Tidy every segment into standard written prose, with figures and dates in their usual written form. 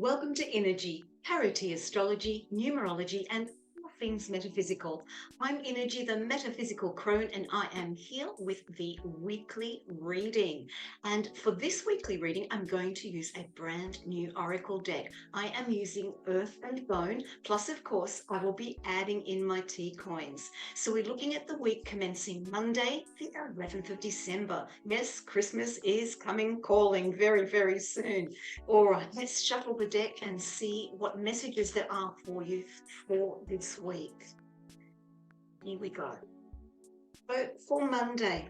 Welcome to Innerji, Parity Astrology, Numerology, and all things metaphysical. I'm Innerji, the metaphysical crone, and I am here with the weekly reading. And for this weekly reading, I'm going to use a brand new oracle deck. I am using Earth and Bone, plus, of course, I will be adding in my tea coins. So we're looking at the week commencing Monday, the 11th of December. Yes, Christmas is coming calling very, very soon. All right, let's shuffle the deck and see what messages there are for you for this week. Here we go. So for Monday,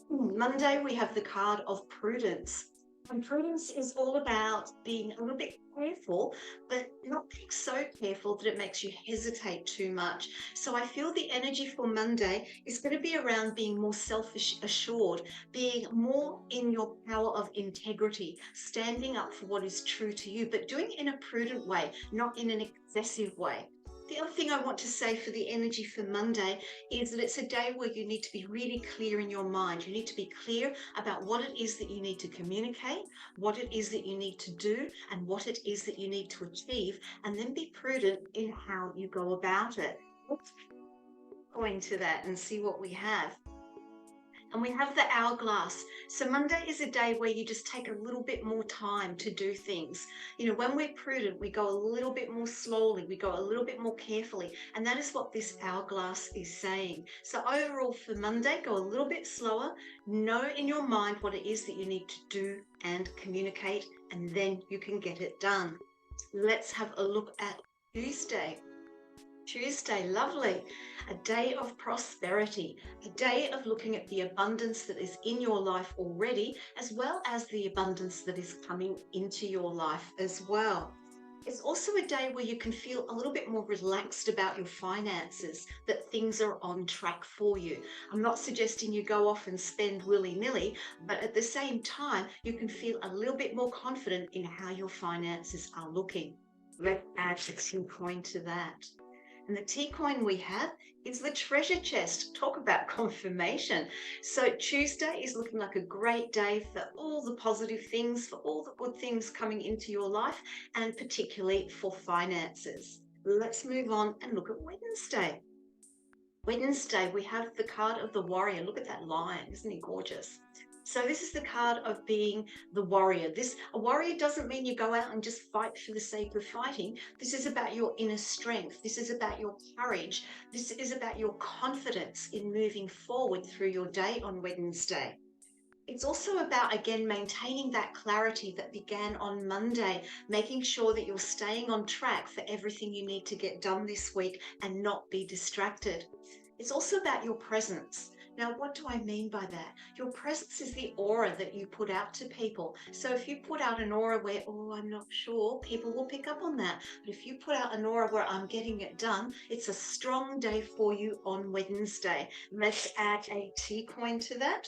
we have the card of prudence. And prudence is all about being a little bit careful, but not being so careful that it makes you hesitate too much. So I feel the energy for Monday is going to be around being more self-assured, being more in your power of integrity, standing up for what is true to you, but doing it in a prudent way, not in an excessive way. The other thing I want to say for the energy for Monday is that it's a day where you need to be really clear in your mind. You need to be clear about what it is that you need to communicate, what it is that you need to do, and what it is that you need to achieve, and then be prudent in how you go about it. Let's go into that and see what we have. And we have the hourglass. So Monday is a day where you just take a little bit more time to do things. You know, when we're prudent, we go a little bit more slowly, we go a little bit more carefully. And that is what this hourglass is saying. So overall for Monday, go a little bit slower, know in your mind what it is that you need to do and communicate, and then you can get it done. Let's have a look at Tuesday. Tuesday, lovely. A day of prosperity, a day of looking at the abundance that is in your life already, as well as the abundance that is coming into your life as well. It's also a day where you can feel a little bit more relaxed about your finances, that things are on track for you. I'm not suggesting you go off and spend willy-nilly, but at the same time, you can feel a little bit more confident in how your finances are looking. Let's add a tea coin to that. And the tea coin we have is the treasure chest. Talk about confirmation. So Tuesday is looking like a great day for all the positive things, for all the good things coming into your life, and particularly for finances. Let's move on and look at Wednesday. Wednesday, we have the card of the warrior. Look at that lion. Isn't he gorgeous? So this is the card of being the warrior. A warrior doesn't mean you go out and just fight for the sake of fighting. This is about your inner strength. This is about your courage. This is about your confidence in moving forward through your day on Wednesday. It's also about, again, maintaining that clarity that began on Monday, making sure that you're staying on track for everything you need to get done this week and not be distracted. It's also about your presence. Now, what do I mean by that? Your presence is the aura that you put out to people. So if you put out an aura where, oh, I'm not sure, people will pick up on that. But if you put out an aura where I'm getting it done, it's a strong day for you on Wednesday. Let's add a tea coin to that.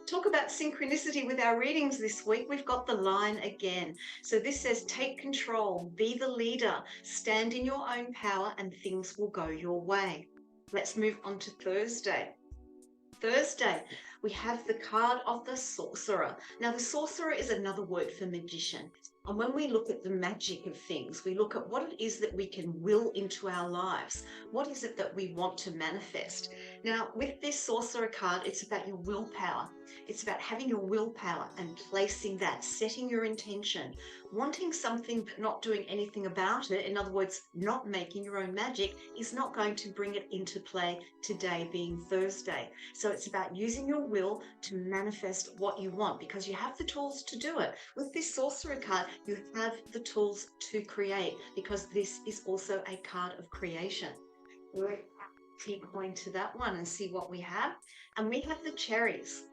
Talk about synchronicity with our readings this week. We've got the line again. So this says, take control, be the leader, stand in your own power, and things will go your way. Let's move on to Thursday. Thursday, we have the card of the sorcerer. Now, the sorcerer is another word for magician. And when we look at the magic of things, we look at what it is that we can will into our lives. What is it that we want to manifest? Now, with this sorcerer card, it's about your willpower. It's about having your willpower and placing that, setting your intention, wanting something but not doing anything about it. In other words, not making your own magic is not going to bring it into play today being Thursday. So it's about using your will to manifest what you want, because you have the tools to do it. With this sorcerer card, you have the tools to create, because this is also a card of creation. Let's keep going to that one and see what we have. And we have the cherries.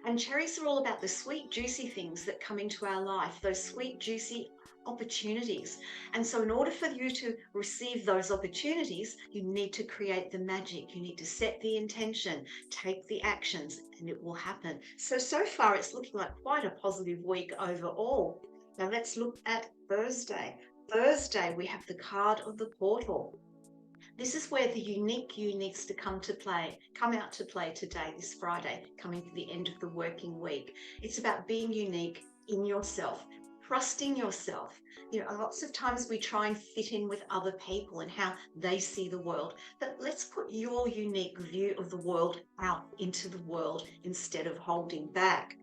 And cherries are all about the sweet, juicy things that come into our life, those sweet, juicy opportunities. And so in order for you to receive those opportunities, you need to create the magic. You need to set the intention, take the actions, and it will happen. So far, it's looking like quite a positive week overall. Now let's look at Thursday. Thursday, we have the card of the portal. This is where the unique you needs to come out to play today, this Friday, coming to the end of the working week. It's about being unique in yourself, trusting yourself. Lots of times we try and fit in with other people and how they see the world, but let's put your unique view of the world out into the world instead of holding back.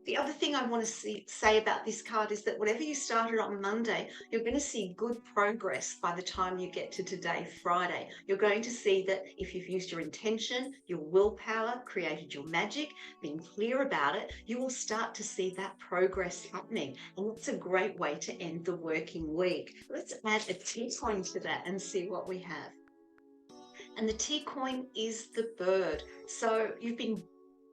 The other thing I want to say about this card is that whatever you started on Monday, you're going to see good progress by the time you get to today, Friday. You're going to see that if you've used your intention, your willpower, created your magic, been clear about it, you will start to see that progress happening. And it's a great way to end the working week. Let's add a T coin to that and see what we have. And the T coin is the bird. So you've been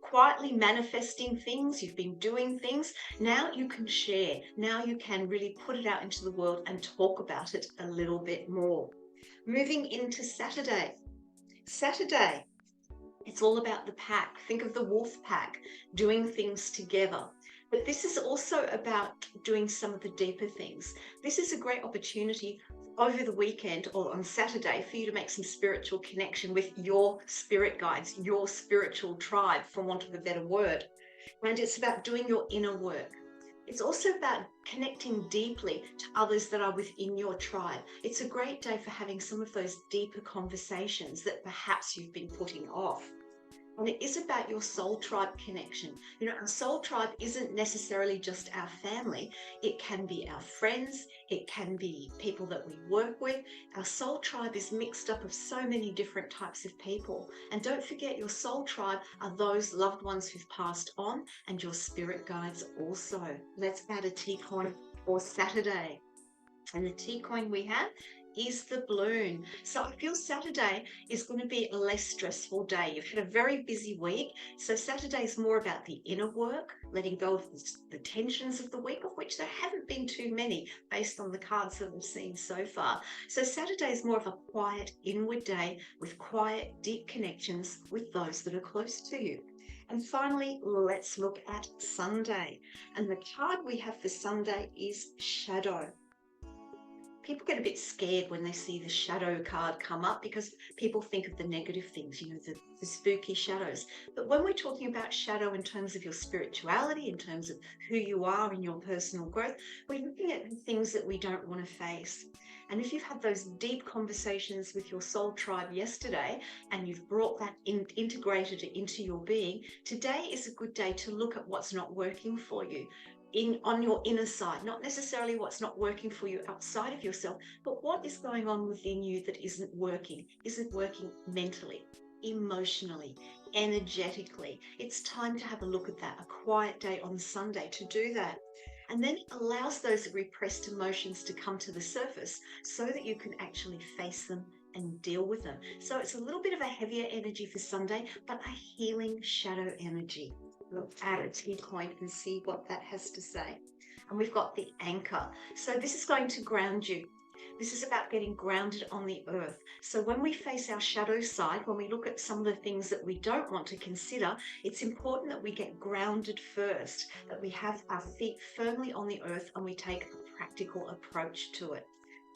quietly manifesting things, you've been doing things. Now you can share. Now you can really put it out into the world and talk about it a little bit more. Moving into Saturday. Saturday, it's all about the pack. Think of the wolf pack, doing things together. But this is also about doing some of the deeper things. This is a great opportunity over the weekend or on Saturday for you to make some spiritual connection with your spirit guides, your spiritual tribe, for want of a better word. And it's about doing your inner work. It's also about connecting deeply to others that are within your tribe. It's a great day for having some of those deeper conversations that perhaps you've been putting off. And it is about your soul tribe connection. Our soul tribe isn't necessarily just our family. It can be our friends. It can be people that we work with. Our soul tribe is mixed up of so many different types of people. And don't forget, your soul tribe are those loved ones who've passed on and your spirit guides also. Let's add a T coin for Saturday. And the T coin we have is the balloon. So I feel Saturday is going to be a less stressful day. You've had a very busy week. So Saturday is more about the inner work, letting go of the tensions of the week, of which there haven't been too many based on the cards that we've seen so far. So Saturday is more of a quiet inward day with quiet, deep connections with those that are close to you. And finally, let's look at Sunday. And the card we have for Sunday is Shadow. People get a bit scared when they see the shadow card come up because people think of the negative things, the spooky shadows. But when we're talking about shadow in terms of your spirituality, in terms of who you are in your personal growth, we're looking at the things that we don't want to face. And if you've had those deep conversations with your soul tribe yesterday and you've brought that integrated it into your being, today is a good day to look at what's not working for you. On your inner side, not necessarily what's not working for you outside of yourself, but what is going on within you that isn't working mentally, emotionally, energetically. It's time to have a look at that, a quiet day on Sunday to do that. And then it allows those repressed emotions to come to the surface so that you can actually face them and deal with them. So it's a little bit of a heavier energy for Sunday, but a healing shadow energy. Look at a T coin and see what that has to say. And we've got the anchor. So this is going to ground you. This is about getting grounded on the earth. So when we face our shadow side, when we look at some of the things that we don't want to consider, it's important that we get grounded first, that we have our feet firmly on the earth and we take a practical approach to it.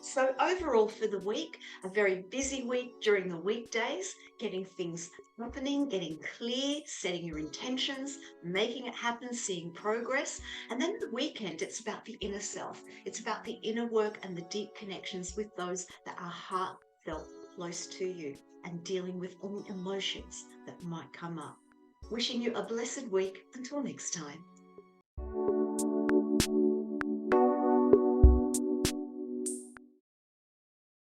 So overall for the week, a very busy week during the weekdays, getting things happening, getting clear, setting your intentions, making it happen, seeing progress. And then the weekend, it's about the inner self. It's about the inner work and the deep connections with those that are heartfelt close to you and dealing with any emotions that might come up. Wishing you a blessed week. Until next time.